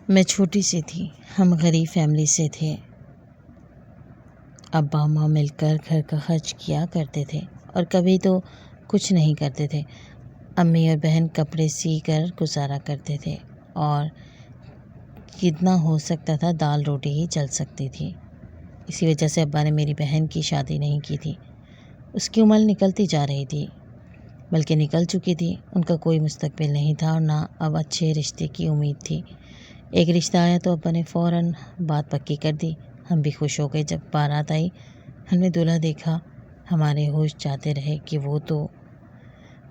میں چھوٹی سی تھی، ہم غریب فیملی سے تھے۔ ابا ماں مل کر گھر کا خرچ کیا کرتے تھے اور کبھی تو کچھ نہیں کرتے تھے۔ امی اور بہن کپڑے سی کر گزارا کرتے تھے اور جتنا ہو سکتا تھا دال روٹی ہی چل سکتی تھی۔ اسی وجہ سے ابا نے میری بہن کی شادی نہیں کی تھی۔ اس کی عمر نکلتی جا رہی تھی، بلکہ نکل چکی تھی۔ ان کا کوئی مستقبل نہیں تھا اور نہ اب اچھے رشتے کی امید تھی۔ ایک رشتہ آیا تو ابا نے فوراً بات پکی کر دی۔ ہم بھی خوش ہو گئے۔ جب بارات آئی، ہم نے دولہا دیکھا، ہمارے ہوش جاتے رہے کہ وہ تو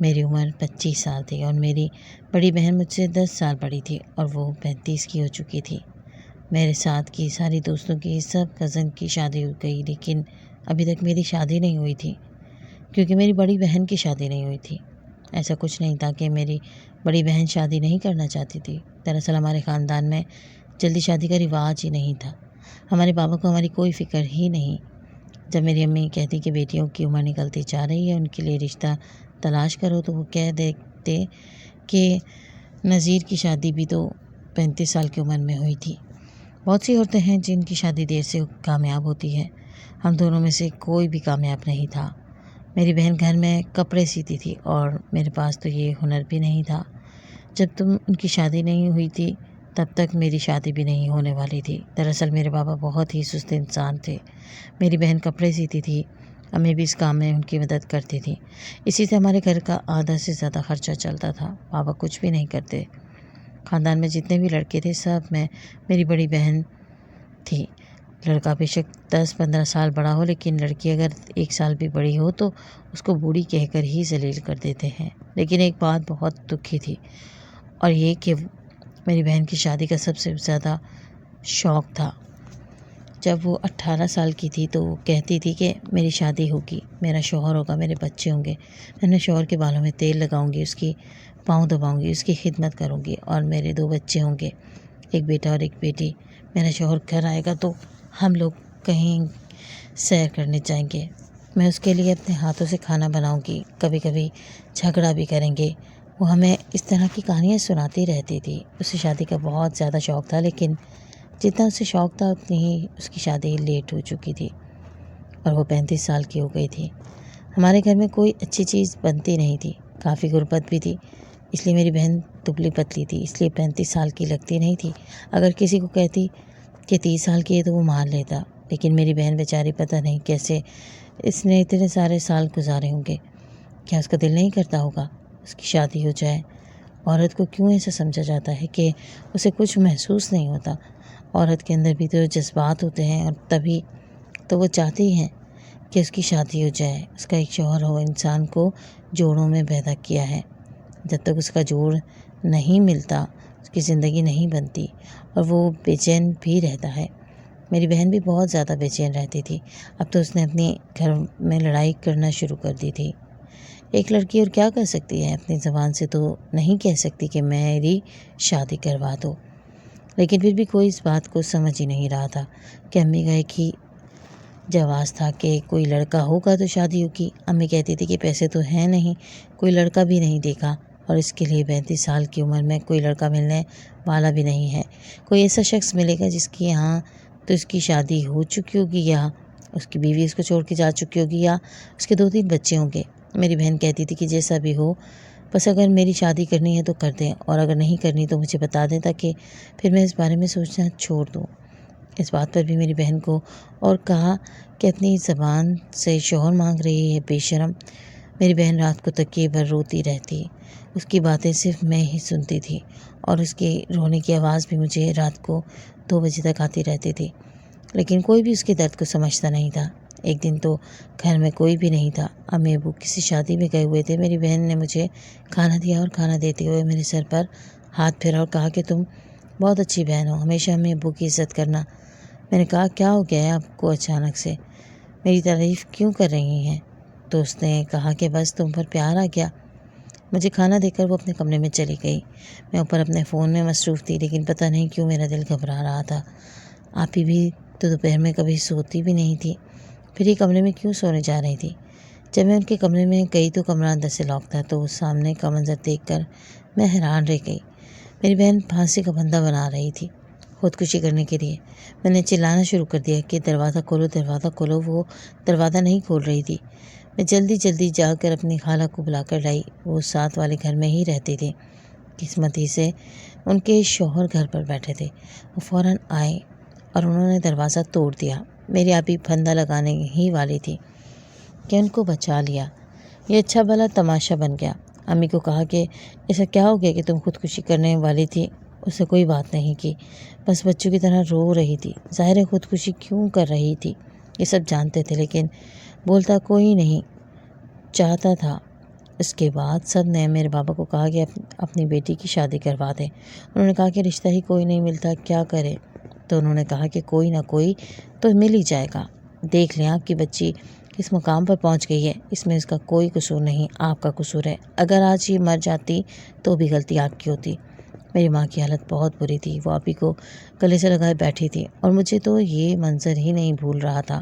میری عمر 25 سال تھی اور میری بڑی بہن مجھ سے 10 سال بڑی تھی اور وہ 35 کی ہو چکی تھی۔ میرے ساتھ کی ساری دوستوں کی سب کزن کی شادی ہو گئی، لیکن ابھی تک میری شادی نہیں ہوئی تھی، کیونکہ میری بڑی بہن کی شادی نہیں ہوئی تھی۔ ایسا کچھ نہیں تھا کہ میری بڑی بہن شادی نہیں کرنا چاہتی تھی۔ دراصل ہمارے خاندان میں جلدی شادی کا رواج ہی نہیں تھا۔ ہمارے بابا کو ہماری کوئی فکر ہی نہیں۔ جب میری امی کہتی کہ بیٹیوں کی عمر نکلتی جا رہی ہے، ان کے لیے رشتہ تلاش کرو، تو وہ کہہ دیتے کہ نذیر کی شادی بھی تو 35 سال کی عمر میں ہوئی تھی۔ بہت سی عورتیں ہیں جن کی شادی دیر سے کامیاب ہوتی ہے، ہم دونوں میں سے کوئی بھی کامیاب نہیں تھا۔ میری بہن گھر میں کپڑے سیتی تھی اور میرے پاس تو یہ ہنر بھی نہیں تھا۔ جب ان کی شادی نہیں ہوئی تھی تب تک میری شادی بھی نہیں ہونے والی تھی۔ دراصل میرے بابا بہت ہی سست انسان تھے۔ میری بہن کپڑے سیتی تھی، امی بھی اس کام میں ان کی مدد کرتی تھی۔ اسی سے ہمارے گھر کا آدھا سے زیادہ خرچہ چلتا تھا۔ بابا کچھ بھی نہیں کرتے۔ خاندان میں جتنے بھی لڑکے تھے سب میں میری بڑی بہن تھی۔ لڑکا بے شک 10-15 سال بڑا ہو، لیکن لڑکی اگر 1 سال بھی بڑی ہو تو اس کو بوڑھی کہہ کر ہی ذلیل کر دیتے ہیں۔ لیکن ایک بات بہت دکھی تھی، اور یہ کہ میری بہن کی شادی کا سب سے زیادہ شوق تھا۔ جب وہ 18 سال کی تھی تو وہ کہتی تھی کہ میری شادی ہوگی، میرا شوہر ہوگا، میرے بچے ہوں گے، میں اپنے شوہر کے بالوں میں تیل لگاؤں گی، اس کی پاؤں دباؤں گی، اس کی خدمت کروں گی، اور میرے 2 بچے ہوں گے، ایک بیٹا اور ایک بیٹی۔ میرا شوہر گھر آئے گا تو ہم لوگ کہیں سیر کرنے جائیں گے، میں اس کے لیے اپنے ہاتھوں سے کھانا بناؤں گی، کبھی کبھی جھگڑا بھی کریں گے۔ وہ ہمیں اس طرح کی کہانیاں سناتی رہتی تھی۔ اسے شادی کا بہت زیادہ شوق تھا، لیکن جتنا اسے شوق تھا اتنی ہی اس کی شادی لیٹ ہو چکی تھی اور وہ 35 سال کی ہو گئی تھی۔ ہمارے گھر میں کوئی اچھی چیز بنتی نہیں تھی، کافی غربت بھی تھی، اس لیے میری بہن دبلی پتلی تھی، اس لیے 35 سال کی لگتی نہیں تھی۔ اگر کسی کو کہتی کہ 30 سال کی ہے تو وہ مان لیتا، لیکن میری بہن بیچاری پتہ نہیں کیسے اس نے اتنے سارے سال گزارے ہوں گے۔ کیا اس کا دل نہیں کرتا ہوگا اس کی شادی ہو جائے؟ عورت کو کیوں ایسا سمجھا جاتا ہے کہ اسے کچھ محسوس نہیں ہوتا؟ عورت کے اندر بھی تو جذبات ہوتے ہیں، اور تبھی تو وہ چاہتی ہیں کہ اس کی شادی ہو جائے، اس کا ایک شوہر ہو۔ انسان کو جوڑوں میں پیدا کیا ہے، جب تک اس کا جوڑ نہیں ملتا اس کی زندگی نہیں بنتی، اور وہ بے چین بھی رہتا ہے۔ میری بہن بھی بہت زیادہ بے چین رہتی تھی۔ اب تو اس نے اپنی گھر میں لڑائی کرنا شروع کر دی تھی۔ ایک لڑکی اور کیا کر سکتی ہے؟ اپنی زبان سے تو نہیں کہہ سکتی کہ میری شادی کروا دو، لیکن پھر بھی کوئی اس بات کو سمجھ ہی نہیں رہا تھا کہ امی کا ایک ہی جواز تھا کہ کوئی لڑکا ہوگا تو شادی ہوگی۔ امی کہتی تھی کہ پیسے تو ہیں نہیں، کوئی لڑکا بھی نہیں دیکھا، اور اس کے لیے 35 سال کی عمر میں کوئی لڑکا ملنے والا بھی نہیں ہے۔ کوئی ایسا شخص ملے گا جس کی یہاں تو اس کی شادی ہو چکی ہوگی، یا اس کی بیوی اس کو چھوڑ کے جا چکی ہوگی، یا اس کے 2-3 بچے ہوں گے۔ میری بہن کہتی تھی کہ جیسا بھی ہو، بس اگر میری شادی کرنی ہے تو کر دیں، اور اگر نہیں کرنی تو مجھے بتا دیں تاکہ پھر میں اس بارے میں سوچنا چھوڑ دوں۔ اس بات پر بھی میری بہن کو اور کہا کہ اپنی زبان سے شوہر مانگ رہی ہے، بے شرم۔ میری بہن رات کو تکیے پر روتی رہتی، اس کی باتیں صرف میں ہی سنتی تھی، اور اس کی رونے کی آواز بھی مجھے رات کو 2 بجے تک آتی رہتی تھی، لیکن کوئی بھی اس کے درد کو سمجھتا نہیں تھا۔ ایک دن تو گھر میں کوئی بھی نہیں تھا، امی ابو کسی شادی میں گئے ہوئے تھے۔ میری بہن نے مجھے کھانا دیا اور کھانا دیتے ہوئے میرے سر پر ہاتھ پھیرا اور کہا کہ تم بہت اچھی بہن ہو، ہمیشہ امی ابو کی عزت کرنا۔ میں نے کہا کیا ہو گیا ہے آپ کو اچانک سے، میری تعریف کیوں کر رہی ہیں؟ تو اس نے کہا کہ بس تم پر پیار آ گیا۔ مجھے کھانا دے کر وہ اپنے کمرے میں چلی گئی۔ میں اوپر اپنے فون میں مصروف تھی، لیکن پتہ نہیں کیوں میرا دل گھبرا رہا تھا۔ آپی بھی تو دوپہر میں کبھی سوتی بھی نہیں تھی، پھر یہ کمرے میں کیوں سونے جا رہی تھی؟ جب میں ان کے کمرے میں گئی تو کمرہ اندر سے لاک تھا، تو سامنے کا منظر دیکھ کر میں حیران رہ گئی۔ میری بہن پھانسی کا بندہ بنا رہی تھی۔ خودکشی کرنے کے لیے۔ میں نے چلانا شروع کر دیا کہ دروازہ کھولو دروازہ کھولو۔ وہ دروازہ نہیں کھول رہی تھی۔ میں جلدی جا کر اپنی خالہ کو بلا کر لائی۔ وہ ساتھ والے گھر میں ہی رہتی تھی۔ قسمتی سے ان کے شوہر گھر پر بیٹھے تھے۔ وہ فوراً آئے اور انہوں نے دروازہ توڑ دیا۔ میری آپی پھندا لگانے ہی والی تھی کہ ان کو بچا لیا۔ یہ اچھا بھلا تماشا بن گیا۔ امی کو کہا کہ ایسا کیا ہو گیا کہ تم خودکشی کرنے والی تھی؟ اس نے کوئی بات نہیں کی، بس بچوں کی طرح رو رہی تھی۔ ظاہر ہے خودکشی کیوں کر رہی تھی یہ سب جانتے تھے، لیکن بولتا کوئی نہیں چاہتا تھا۔ اس کے بعد سب نے میرے بابا کو کہا کہ اپنی بیٹی کی شادی کروا دیں۔ انہوں نے کہا کہ رشتہ ہی کوئی نہیں ملتا، کیا کرے؟ تو انہوں نے کہا کہ کوئی نہ کوئی تو مل ہی جائے گا۔ دیکھ لیں آپ کی بچی کس مقام پر پہنچ گئی ہے، اس میں اس کا کوئی قصور نہیں، آپ کا قصور ہے۔ اگر آج یہ مر جاتی تو بھی غلطی آپ کی ہوتی۔ میری ماں کی حالت بہت بری تھی۔ وہ آپی کو گلے سے لگائے بیٹھی تھی اور مجھے تو یہ منظر ہی نہیں بھول رہا تھا۔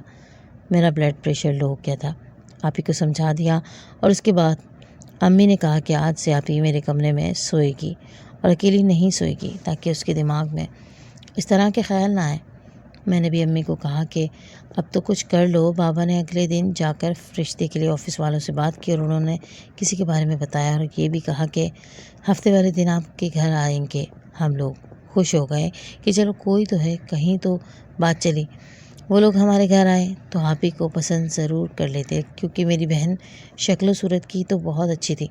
میرا بلڈ پریشر لو ہو گیا تھا۔ آپی کو سمجھا دیا اور اس کے بعد امی نے کہا کہ آج سے آپی میرے کمرے میں سوئے گی اور اکیلی نہیں سوئے گی، تاکہ اس کے دماغ میں اس طرح کے خیال نہ آئے۔ میں نے بھی امی کو کہا کہ اب تو کچھ کر لو۔ بابا نے اگلے دن جا کر رشتے کے لیے آفس والوں سے بات کی اور انہوں نے کسی کے بارے میں بتایا اور یہ بھی کہا کہ ہفتے والے دن آپ کے گھر آئیں گے۔ ہم لوگ خوش ہو گئے کہ چلو کوئی تو ہے، کہیں تو بات چلی۔ وہ لوگ ہمارے گھر آئے تو آپی کو پسند ضرور کر لیتے، کیونکہ میری بہن شکل و صورت کی تو بہت اچھی تھی۔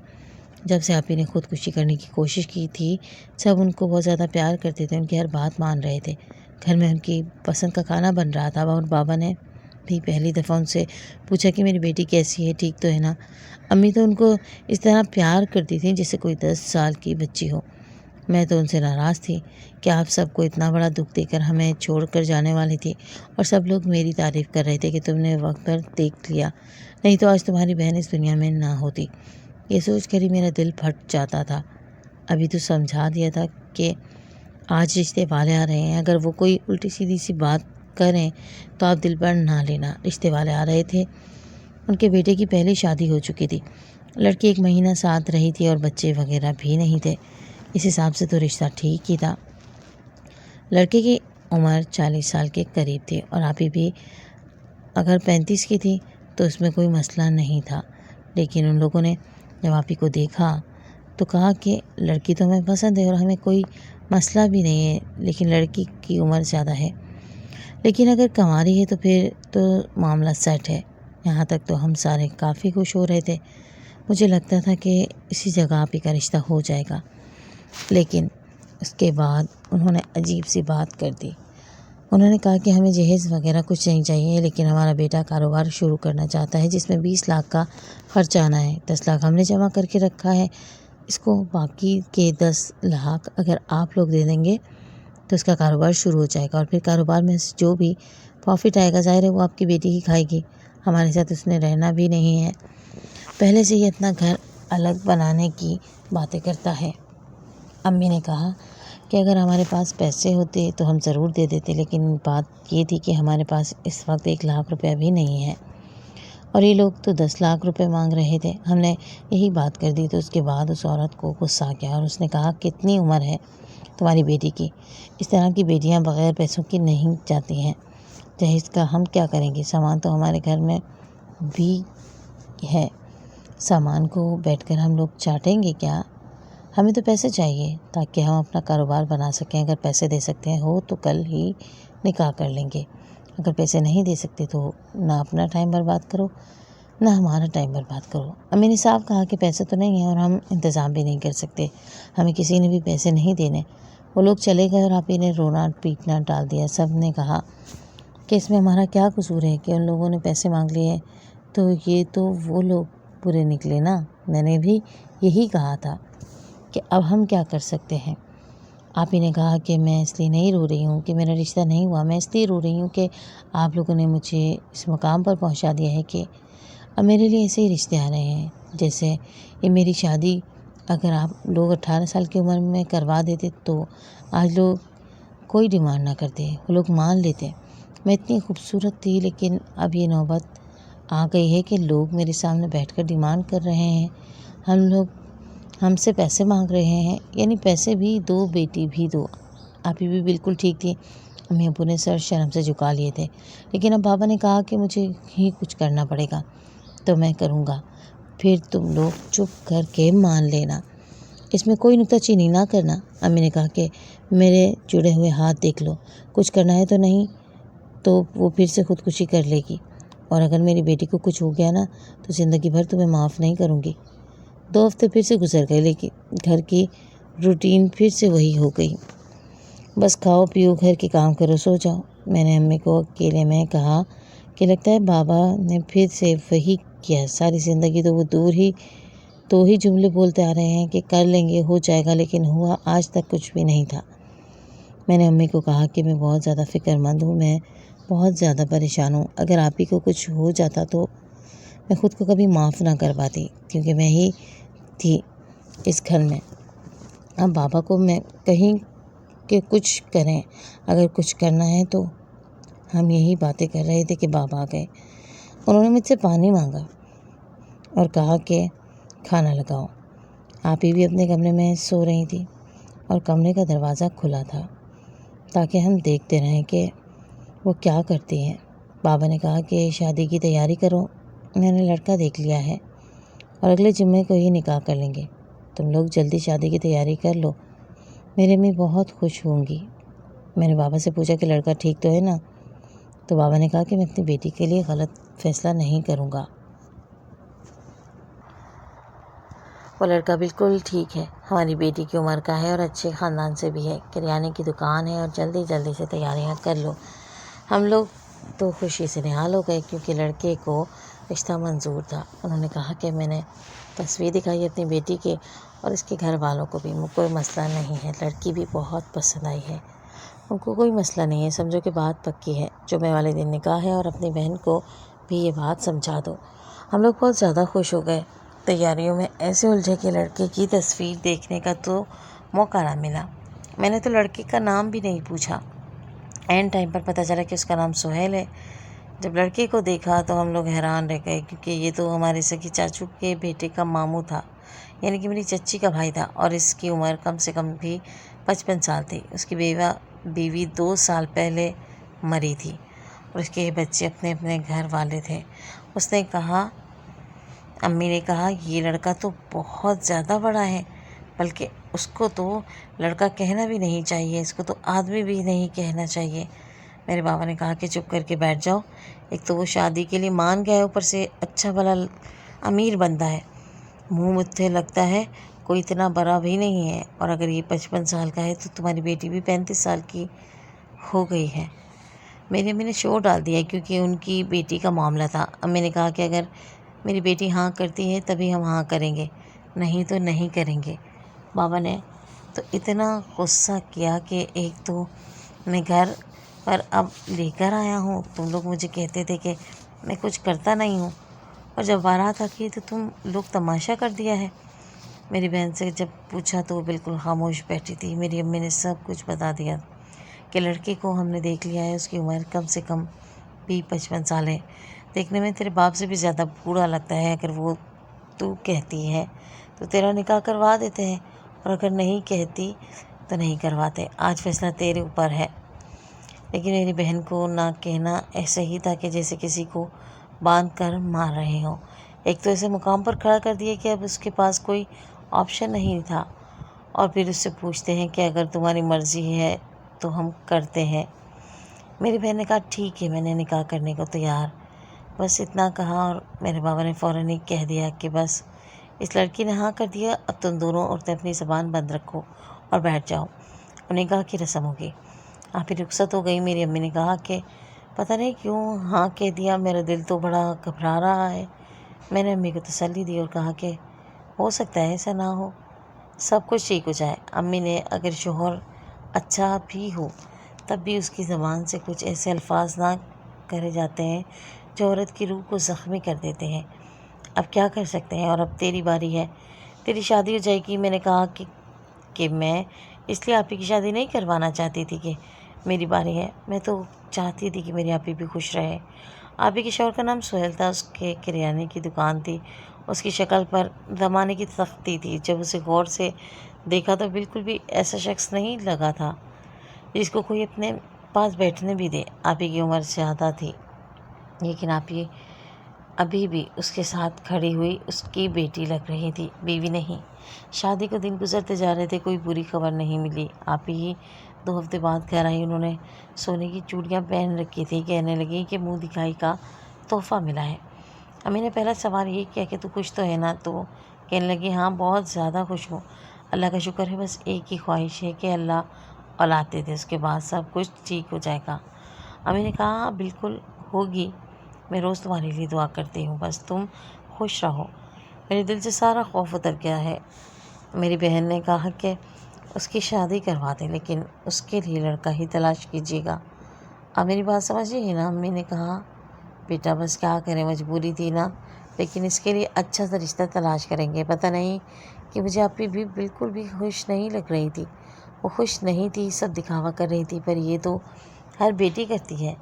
جب سے آپی نے خودکشی کرنے کی کوشش کی تھی سب ان کو بہت زیادہ پیار کرتے تھے، ان کی ہر بات مان رہے تھے۔ گھر میں ان کی پسند کا کھانا بن رہا تھا اور بابا نے بھی پہلی دفعہ ان سے پوچھا کہ میری بیٹی کیسی ہے، ٹھیک تو ہے نا؟ امی تو ان کو اس طرح پیار کرتی تھیں جیسے کوئی 10 سال کی بچی ہو۔ میں تو ان سے ناراض تھی کہ آپ سب کو اتنا بڑا دکھ دے کر ہمیں چھوڑ کر جانے والی تھی، اور سب لوگ میری تعریف کر رہے تھے کہ تم نے وقت پر دیکھ لیا، نہیں تو آج تمہاری بہن اس دنیا میں نہ ہوتی۔ یہ سوچ کر ہی میرا دل پھٹ جاتا تھا۔ ابھی تو سمجھا دیا تھا کہ آج رشتے والے آ رہے ہیں، اگر وہ کوئی الٹی سیدھی سی بات کریں تو آپ دل پر نہ لینا۔ رشتے والے آ رہے تھے۔ ان کے بیٹے کی پہلے شادی ہو چکی تھی، لڑکی 1 مہینہ ساتھ رہی تھی اور بچے وغیرہ بھی نہیں تھے۔ اس حساب سے تو رشتہ ٹھیک ہی تھا۔ لڑکے کی عمر 40 سال کے قریب تھی اور آپی بھی اگر 35 کی تھی تو اس میں کوئی مسئلہ نہیں تھا، لیکن ان لوگوں نے جب آپی کو دیکھا تو کہا کہ لڑکی تو ہمیں پسند ہے اور ہمیں کوئی مسئلہ بھی نہیں ہے، لیکن لڑکی کی عمر زیادہ ہے، لیکن اگر کنواری ہے تو پھر تو معاملہ سیٹ ہے۔ یہاں تک تو ہم سارے کافی خوش ہو رہے تھے۔ مجھے لگتا تھا کہ اسی جگہ آپی کا رشتہ ہو جائے گا، لیکن اس کے بعد انہوں نے عجیب سی بات کر دی۔ انہوں نے کہا کہ ہمیں جہیز وغیرہ کچھ نہیں چاہیے، لیکن ہمارا بیٹا کاروبار شروع کرنا چاہتا ہے جس میں 20 لاکھ کا خرچ آنا ہے۔ 10 لاکھ ہم نے جمع کر کے رکھا ہے اس کو، باقی کے 10 لاکھ اگر آپ لوگ دے دیں گے تو اس کا کاروبار شروع ہو جائے گا، اور پھر کاروبار میں سے جو بھی پروفٹ آئے گا ظاہر ہے وہ آپ کی بیٹی ہی کھائے گی۔ ہمارے ساتھ اس نے رہنا بھی نہیں ہے، پہلے سے ہی اپنا گھر الگ بنانے کی باتیں کرتا ہے۔ امی نے کہا کہ اگر ہمارے پاس پیسے ہوتے تو ہم ضرور دے دیتے، لیکن بات یہ تھی کہ ہمارے پاس اس وقت 1 لاکھ روپیہ بھی نہیں ہے، اور یہ لوگ تو 10 لاکھ روپے مانگ رہے تھے۔ ہم نے یہی بات کر دی تو اس کے بعد اس عورت کو غصہ آ گیا اور اس نے کہا کتنی عمر ہے تمہاری بیٹی کی؟ اس طرح کی بیٹیاں بغیر پیسوں کی نہیں جاتی ہیں۔ جہیز کا ہم کیا کریں گے؟ سامان تو ہمارے گھر میں بھی ہے، سامان کو بیٹھ کر ہم لوگ چاٹیں گے کیا؟ ہمیں تو پیسے چاہیے تاکہ ہم اپنا کاروبار بنا سکیں۔ اگر پیسے دے سکتے ہیں ہو تو کل ہی نکاح کر لیں گے، اگر پیسے نہیں دے سکتے تو نہ اپنا ٹائم برباد کرو نہ ہمارا ٹائم برباد کرو۔ امی نے صاف کہا کہ پیسے تو نہیں ہیں اور ہم انتظام بھی نہیں کر سکتے، ہمیں کسی نے بھی پیسے نہیں دینے۔ وہ لوگ چلے گئے اور آپی نے رونا پیٹنا ٹال دیا۔ سب نے کہا کہ اس میں ہمارا کیا قصور ہے کہ ان لوگوں نے پیسے مانگ لیے، تو یہ تو وہ لوگ برے نکلے نا۔ میں نے بھی یہی کہا تھا کہ اب ہم کیا کر سکتے ہیں۔ آپی نے کہا کہ میں اس لیے نہیں رو رہی ہوں کہ میرا رشتہ نہیں ہوا، میں اس لیے رو رہی ہوں کہ آپ لوگوں نے مجھے اس مقام پر پہنچا دیا ہے کہ اب میرے لیے ایسے ہی رشتے آ رہے ہیں جیسے یہ میری شادی اگر آپ لوگ 18 سال کی عمر میں کروا دیتے تو آج لوگ کوئی ڈیمانڈ نہ کرتے، وہ لوگ مان لیتے۔ میں اتنی خوبصورت تھی، لیکن اب یہ نوبت آ گئی ہے کہ لوگ میرے سامنے بیٹھ کر ڈیمانڈ کر رہے ہیں، ہم سے پیسے مانگ رہے ہیں، یعنی پیسے بھی دو بیٹی بھی دو۔ آپی بھی بالکل ٹھیک تھی، امی ابو نے سر شرم سے جھکا لیے تھے، لیکن اب بابا نے کہا کہ مجھے ہی کچھ کرنا پڑے گا تو میں کروں گا، پھر تم لوگ چپ کر کے مان لینا، اس میں کوئی نکتہ چینی نہ کرنا۔ امی نے کہا کہ میرے جڑے ہوئے ہاتھ دیکھ لو، کچھ کرنا ہے تو نہیں تو وہ پھر سے خودکشی کر لے گی، اور اگر میری بیٹی کو کچھ ہو گیا نا تو زندگی بھر تمہیں معاف نہیں کروں گی۔ 2 ہفتے پھر سے گزر گئے، لیکن گھر کی روٹین پھر سے وہی ہو گئی، بس کھاؤ پیو، گھر کے کام کرو، سو جاؤ۔ میں نے امی کو اکیلے میں کہا کہ لگتا ہے بابا نے پھر سے وہی کیا، ساری زندگی تو وہ دو ہی جملے بولتے آ رہے ہیں کہ کر لیں گے، ہو جائے گا، لیکن ہوا آج تک کچھ بھی نہیں تھا۔ میں نے امی کو کہا کہ میں بہت زیادہ فکر مند ہوں، میں بہت زیادہ پریشان ہوں، اگر آپ ہی کو کچھ ہو جاتا تو میں خود کو کبھی معاف نہ کر پاتی، کیونکہ میں ہی تھی اس گھر میں۔ اب بابا کو میں کہیں کہ کچھ کریں، اگر کچھ کرنا ہے تو۔ ہم یہی باتیں کر رہے تھے کہ بابا آ گئے۔ انہوں نے مجھ سے پانی مانگا اور کہا کہ کھانا لگاؤ۔ آپ ہی بھی اپنے کمرے میں سو رہی تھی اور کمرے کا دروازہ کھلا تھا تاکہ ہم دیکھتے رہیں کہ وہ کیا کرتی ہیں۔ بابا نے کہا کہ شادی کی تیاری کرو، میں نے لڑکا دیکھ لیا ہے اور اگلے جمعے کو ہی نکاح کر لیں گے، تم لوگ جلدی شادی کی تیاری کر لو، میری امی بہت خوش ہوں گی۔ میں نے بابا سے پوچھا کہ لڑکا ٹھیک تو ہے نا؟ تو بابا نے کہا کہ میں اپنی بیٹی کے لیے غلط فیصلہ نہیں کروں گا، وہ لڑکا بالکل ٹھیک ہے، ہماری بیٹی کی عمر کا ہے اور اچھے خاندان سے بھی ہے، کریانے کی دکان ہے، اور جلدی جلدی سے تیاریاں کر لو۔ ہم لوگ تو خوشی سے نہال ہو گئے کیونکہ لڑکے کو رشتہ منظور تھا۔ انہوں نے کہا کہ میں نے تصویر دکھائی اپنی بیٹی کے اور اس کے گھر والوں کو بھی، کوئی مسئلہ نہیں ہے، لڑکی بھی بہت پسند آئی ہے، ان کو کوئی مسئلہ نہیں ہے، سمجھو کہ بات پکی ہے، جمعے والے دن نکاح ہے اور اپنی بہن کو بھی یہ بات سمجھا دو۔ ہم لوگ بہت زیادہ خوش ہو گئے، تیاریوں میں ایسے الجھے کہ لڑکے کی تصویر دیکھنے کا تو موقع نہ ملا۔ میں نے تو لڑکے کا نام بھی نہیں پوچھا، عین ٹائم پر پتہ چلا کہ اس کا نام سہیل ہے۔ جب لڑکے کو دیکھا تو ہم لوگ حیران رہ گئے، کیونکہ یہ تو ہمارے سگی چاچو کے بیٹے کا ماموں تھا، یعنی کہ میری چچی کا بھائی تھا، اور اس کی عمر کم سے کم بھی 55 سال تھی۔ اس کی بیوی 2 سال پہلے مری تھی اور اس کے بچے اپنے اپنے گھر والے تھے۔ اس نے کہا، امی نے کہا یہ لڑکا تو بہت زیادہ بڑا ہے، بلکہ اس کو تو لڑکا کہنا بھی نہیں چاہیے، اس کو تو آدمی بھی نہیں کہنا چاہیے۔ میرے بابا نے کہا کہ چپ کر کے بیٹھ جاؤ، ایک تو وہ شادی کے لیے مان گیا ہے، اوپر سے اچھا بھلا امیر بندہ ہے، منہ متھے لگتا ہے، کوئی اتنا بڑا بھی نہیں ہے، اور اگر یہ 55 سال کا ہے تو تمہاری بیٹی بھی 35 سال کی ہو گئی ہے۔ میری امی نے شور ڈال دیا کیونکہ ان کی بیٹی کا معاملہ تھا۔ امی نے کہا کہ اگر میری بیٹی ہاں کرتی ہے تبھی ہم ہاں کریں گے، نہیں تو نہیں کریں گے۔ بابا نے تو اتنا غصہ کیا کہ ایک تو میں گھر پر اب لے کر آیا ہوں، تم لوگ مجھے کہتے تھے کہ میں کچھ کرتا نہیں ہوں، اور جب بارات آتی ہے تو تم لوگ تماشا کر دیا ہے۔ میری بہن سے جب پوچھا تو وہ بالکل خاموش بیٹھی تھی۔ میری امی نے سب کچھ بتا دیا کہ لڑکے کو ہم نے دیکھ لیا ہے، اس کی عمر کم سے کم بھی 55 سال ہے، دیکھنے میں تیرے باپ سے بھی زیادہ بوڑھا لگتا ہے، اگر وہ تو کہتی ہے تو تیرا نکاح کروا دیتے ہیں، اور اگر نہیں کہتی تو نہیں کرواتے، آج فیصلہ تیرے اوپر ہے۔ لیکن میری بہن کو نہ کہنا ایسے ہی تھا کہ جیسے کسی کو باندھ کر مار رہے ہوں، ایک تو ایسے مقام پر کھڑا کر دیا کہ اب اس کے پاس کوئی آپشن نہیں تھا، اور پھر اس سے پوچھتے ہیں کہ اگر تمہاری مرضی ہے تو ہم کرتے ہیں۔ میری بہن نے کہا ٹھیک ہے، میں نے نکاح کرنے کو تیار، بس اتنا کہا، اور میرے بابا نے فوراً ہی کہہ دیا کہ بس اس لڑکی نے ہاں کر دیا، اب تم دونوں عورتیں اپنی زبان بند رکھو اور بیٹھ جاؤ، اور نکاح کی رسم ہوگی۔ آپ ہی رخصت ہو گئی۔ میری امی نے کہا کہ پتہ نہیں کیوں ہاں کہہ دیا، میرا دل تو بڑا گھبرا رہا ہے۔ میں نے امی کو تسلی دی اور کہا کہ ہو سکتا ہے ایسا نہ ہو، سب کچھ ٹھیک ہو جائے۔ امی نے اگر شوہر اچھا بھی ہو تب بھی اس کی زبان سے کچھ ایسے الفاظ نہ کرے جاتے ہیں جو عورت کی روح کو زخمی کر دیتے ہیں، اب کیا کر سکتے ہیں، اور اب تیری باری ہے، تیری شادی ہو جائے گی۔ میں نے کہا کہ میں اس لیے آپی کی شادی نہیں کروانا چاہتی تھی کہ میری باری ہے، میں تو چاہتی تھی کہ میری آپی بھی خوش رہے۔ آپی کے شوہر کا نام سہیل تھا، اس کے کریانے کی دکان تھی، اس کی شکل پر زمانے کی سختی تھی، جب اسے غور سے دیکھا تو بالکل بھی ایسا شخص نہیں لگا تھا جس کو کوئی اپنے پاس بیٹھنے بھی دے۔ آپ ہی کی عمر زیادہ تھی، لیکن آپ ہی ابھی بھی اس کے ساتھ کھڑی ہوئی اس کی بیٹی لگ رہی تھی، بیوی نہیں۔ شادی کو دن گزرتے جا رہے تھے، کوئی بری خبر نہیں ملی۔ آپ ہی 2 ہفتے بعد گھر آئی، انہوں نے سونے کی چوڑیاں پہن رکھی تھی، کہنے لگی کہ منہ دکھائی کا تحفہ ملا ہے۔ امی نے پہلا سوال یہ کیا کہ تو خوش تو ہے نا؟ تو کہنے لگی ہاں بہت زیادہ خوش ہوں، اللہ کا شکر ہے، بس ایک ہی خواہش ہے کہ اللہ اولاد دے دے، اس کے بعد سب کچھ ٹھیک ہو جائے گا۔ امی نے کہا ہاں بالکل ہوگی، میں روز تمہارے لیے دعا کرتی ہوں، بس تم خوش رہو، میرے دل سے سارا خوف اتر گیا ہے۔ میری بہن نے کہا کہ اس کی شادی کروا دیں، لیکن اس کے لیے لڑکا ہی تلاش کیجیے گا۔ اب میری بات سمجھے نا؟ امی نے کہا بیٹا بس کیا کریں، مجبوری تھی نا، لیکن اس کے لیے اچھا سا رشتہ تلاش کریں گے۔ پتہ نہیں کہ مجھے آپ بھی بالکل بھی خوش نہیں لگ رہی تھی، وہ خوش نہیں تھی، سب دکھاوا کر رہی تھی، پر یہ تو ہر بیٹی کرتی ہے،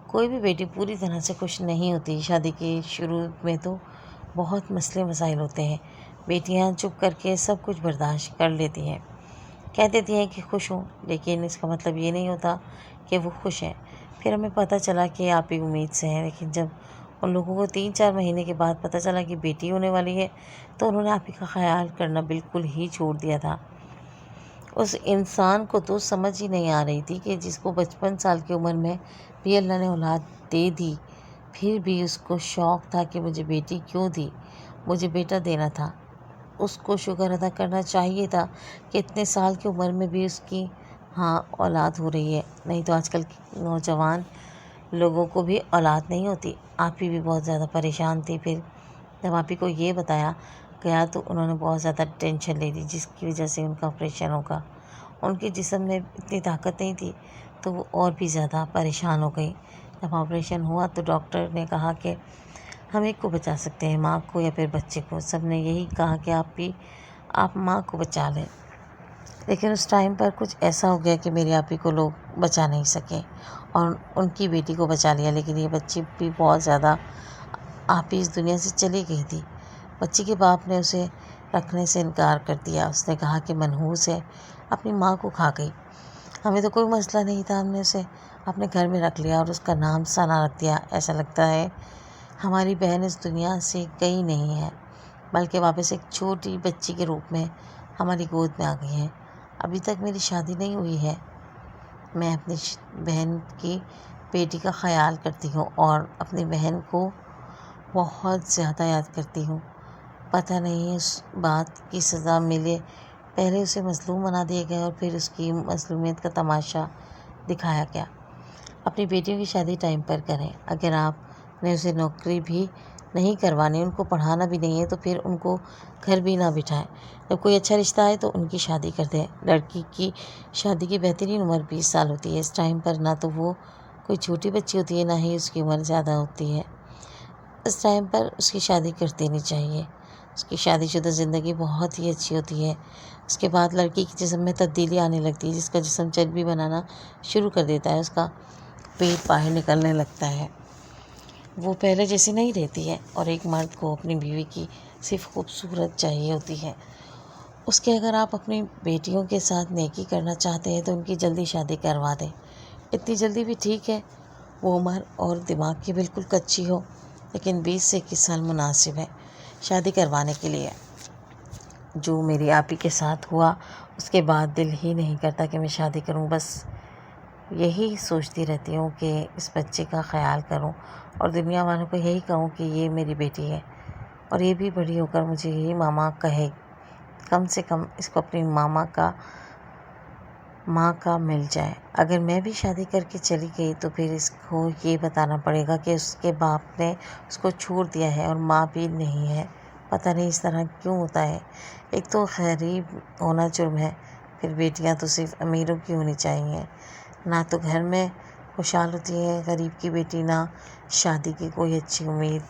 کوئی بھی بیٹی پوری طرح سے خوش نہیں ہوتی۔ شادی کے شروع میں تو بہت مسئلے مسائل ہوتے ہیں، بیٹیاں چپ کر کے سب کچھ برداشت کر لیتی ہیں، کہہ دیتی ہیں کہ خوش ہوں، لیکن اس کا مطلب یہ نہیں ہوتا کہ وہ خوش ہیں۔ پھر ہمیں پتہ چلا کہ آپ ہی امید سے ہیں، لیکن جب ان لوگوں کو 3-4 مہینے کے بعد پتہ چلا کہ بیٹی ہونے والی ہے تو انہوں نے آپ ہی کا خیال کرنا بالکل ہی چھوڑ دیا تھا۔ اس انسان کو تو سمجھ ہی نہیں آ رہی تھی کہ جس کو 55 سال کی عمر میں بھی اللہ نے اولاد دے دی، پھر بھی اس کو شوق تھا کہ مجھے بیٹی کیوں دی، مجھے بیٹا دینا تھا۔ اس کو شکر ادا کرنا چاہیے تھا کہ اتنے سال کی عمر میں بھی اس کی اولاد ہو رہی ہے، نہیں تو آج کل کے نوجوان لوگوں کو بھی اولاد نہیں ہوتی۔ آپ ہی بھی بہت زیادہ پریشان تھی۔ پھر جب آپ ہی کو یہ بتایا گیا تو انہوں نے بہت زیادہ ٹینشن لے لی، جس کی وجہ سے ان کا آپریشن ہوگا۔ ان کے جسم میں اتنی طاقت نہیں تھی تو وہ اور بھی زیادہ پریشان ہو گئی۔ جب آپریشن ہوا تو ڈاکٹر نے کہا کہ ہم ایک کو بچا سکتے ہیں، ماں کو یا پھر بچے کو۔ سب نے یہی کہا کہ آپ ماں کو بچا لیں، لیکن اس ٹائم پر کچھ ایسا ہو گیا کہ میری آپ ہی کو لوگ بچا نہیں سکے اور ان کی بیٹی کو بچا لیا، لیکن یہ بچی بھی بہت زیادہ آپ ہی اس دنیا سے چلی گئی تھی۔ بچی کے باپ نے اسے رکھنے سے انکار کر دیا، اس نے کہا کہ منحوس ہے، اپنی ماں کو کھا گئی۔ ہمیں تو کوئی مسئلہ نہیں تھا، ہم نے اسے اپنے گھر میں رکھ لیا اور اس کا نام ثنا رکھ دیا۔ ایسا لگتا ہے ہماری بہن اس دنیا سے گئی نہیں ہے، بلکہ واپس ایک چھوٹی بچی کے روپ میں ہماری گود میں آ گئی ہے۔ ابھی تک میری شادی نہیں ہوئی ہے، میں اپنی بہن کی بیٹی کا خیال کرتی ہوں اور اپنی بہن کو بہت زیادہ یاد کرتی ہوں۔ پتہ نہیں اس بات کی سزا ملے، پہلے اسے مظلوم بنا دیا گیا اور پھر اس کی مظلومیت کا تماشا دکھایا گیا۔ اپنی بیٹیوں کی شادی ٹائم پر کریں، اگر آپ نے اسے نوکری بھی نہیں کروانی، ان کو پڑھانا بھی نہیں ہے تو پھر ان کو گھر بھی نہ بٹھائیں۔ جب کوئی اچھا رشتہ آئے تو ان کی شادی کر دیں۔ لڑکی کی شادی کی بہترین عمر 20 سال ہوتی ہے۔ اس ٹائم پر نہ تو وہ کوئی چھوٹی بچی ہوتی ہے، نہ ہی اس کی عمر زیادہ ہوتی ہے۔ اس ٹائم پر اس کی شادی کر دینی چاہیے۔ اس کی شادی شدہ زندگی بہت ہی اچھی ہوتی ہے۔ اس کے بعد لڑکی کے جسم میں تبدیلی آنے لگتی ہے، جس کا جسم چربی بنانا شروع کر دیتا ہے، اس کا پیٹ باہر نکلنے لگتا ہے، وہ پہلے جیسی نہیں رہتی ہے۔ اور ایک مرد کو اپنی بیوی کی صرف خوبصورت چاہیے ہوتی ہے، اس کے اگر آپ اپنی بیٹیوں کے ساتھ نیکی کرنا چاہتے ہیں تو ان کی جلدی شادی کروا دیں۔ اتنی جلدی بھی ٹھیک ہے، وہ عمر اور دماغ کی بالکل کچی ہو، لیکن 20 سے 21 سال مناسب ہے شادی کروانے کے لیے۔ جو میری آپ ہی کے ساتھ ہوا اس کے بعد دل ہی نہیں کرتا کہ میں شادی کروں، بس یہی سوچتی رہتی ہوں کہ اس بچے کا خیال کروں اور دنیا والوں کو یہی کہوں کہ یہ میری بیٹی ہے، اور یہ بھی بڑی ہو کر مجھے یہی ماما کہے، کم سے کم اس کو اپنی ماں کا مل جائے۔ اگر میں بھی شادی کر کے چلی گئی تو پھر اس کو یہ بتانا پڑے گا کہ اس کے باپ نے اس کو چھوڑ دیا ہے اور ماں بھی نہیں ہے۔ پتہ نہیں اس طرح کیوں ہوتا ہے، ایک تو غریب ہونا جرم ہے، پھر بیٹیاں تو صرف امیروں کی ہونی چاہیے، نہ تو گھر میں خوشحال ہوتی ہے غریب کی بیٹی، نہ شادی کی کوئی اچھی امید،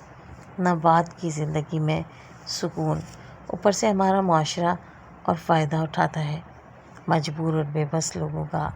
نہ بعد کی زندگی میں سکون۔ اوپر سے ہمارا معاشرہ اور فائدہ اٹھاتا ہے مجبور اور بے بس لوگوں کا۔